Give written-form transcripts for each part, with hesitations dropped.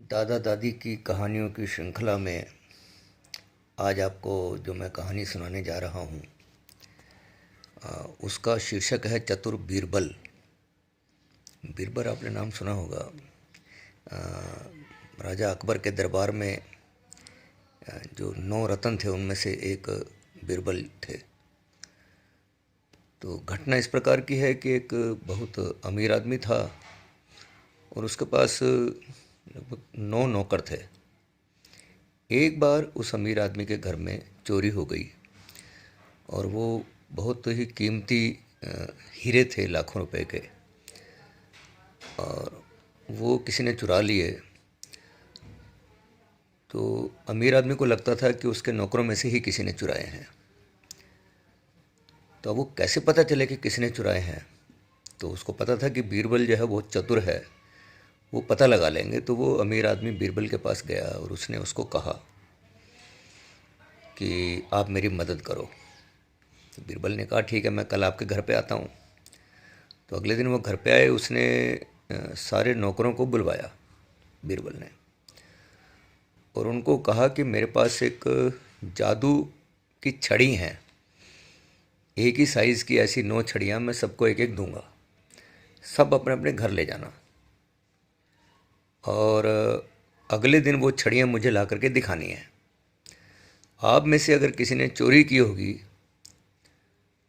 दादा दादी की कहानियों की श्रृंखला में आज आपको जो मैं कहानी सुनाने जा रहा हूँ उसका शीर्षक है चतुर बीरबल। बीरबल आपने नाम सुना होगा। अ, राजा अकबर के दरबार में जो 9 रत्न थे उनमें से एक बीरबल थे। तो घटना इस प्रकार की है कि एक बहुत अमीर आदमी था और उसके पास लगभग 9 नौकर थे। एक बार उस अमीर आदमी के घर में चोरी हो गई और वो बहुत ही कीमती हीरे थे, लाखों रुपए के, और वो किसी ने चुरा लिए। तो अमीर आदमी को लगता था कि उसके नौकरों में से ही किसी ने चुराए हैं। तो अब वो कैसे पता चले कि किसने चुराए हैं? तो उसको पता था कि बीरबल जो है वो चतुर है, वो पता लगा लेंगे। तो वो अमीर आदमी बीरबल के पास गया और उसने उसको कहा कि आप मेरी मदद करो। तो बीरबल ने कहा ठीक है, मैं कल आपके घर पे आता हूँ। तो अगले दिन वो घर पे आए। उसने सारे नौकरों को बुलवाया बीरबल ने, और उनको कहा कि मेरे पास एक जादू की छड़ी हैं, एक ही साइज़ की ऐसी 9 छड़ियाँ, मैं सबको एक एक दूंगा, सब अपने अपने घर ले जाना। और अगले दिन वो छड़ियाँ मुझे ला करके दिखानी है। आप में से अगर किसी ने चोरी की होगी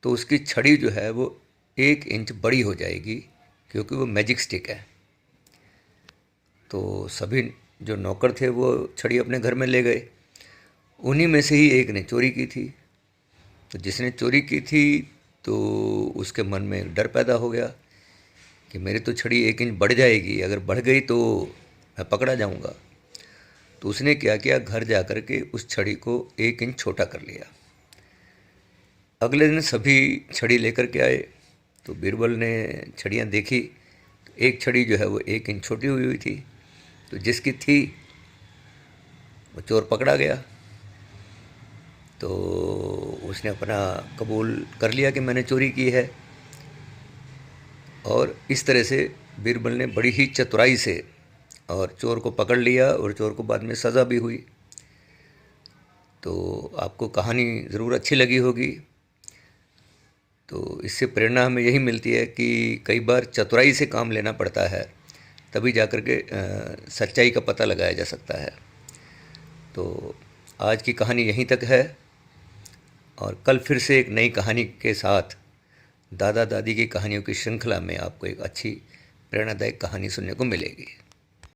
तो उसकी छड़ी जो है वो 1 इंच बड़ी हो जाएगी, क्योंकि वो मैजिक स्टिक है। तो सभी जो नौकर थे वो छड़ी अपने घर में ले गए। उन्हीं में से ही एक ने चोरी की थी। तो जिसने चोरी की थी तो उसके मन में एक डर पैदा हो गया कि मेरी तो छड़ी 1 इंच बढ़ जाएगी, अगर बढ़ गई तो मैं पकड़ा जाऊंगा। तो उसने क्या किया, घर जा कर के उस छड़ी को 1 इंच छोटा कर लिया। अगले दिन सभी छड़ी लेकर के आए। तो बीरबल ने छड़ियाँ देखी तो एक छड़ी जो है वो 1 इंच छोटी हुई हुई थी। तो जिसकी थी वो चोर पकड़ा गया। तो उसने अपना कबूल कर लिया कि मैंने चोरी की है। और इस तरह से बीरबल ने बड़ी ही चतुराई से और चोर को पकड़ लिया, और चोर को बाद में सज़ा भी हुई। तो आपको कहानी ज़रूर अच्छी लगी होगी। तो इससे प्रेरणा हमें यही मिलती है कि कई बार चतुराई से काम लेना पड़ता है, तभी जाकर के सच्चाई का पता लगाया जा सकता है। तो आज की कहानी यहीं तक है, और कल फिर से एक नई कहानी के साथ दादा दादी की कहानियों की श्रृंखला में आपको एक अच्छी प्रेरणादायक कहानी सुनने को मिलेगी।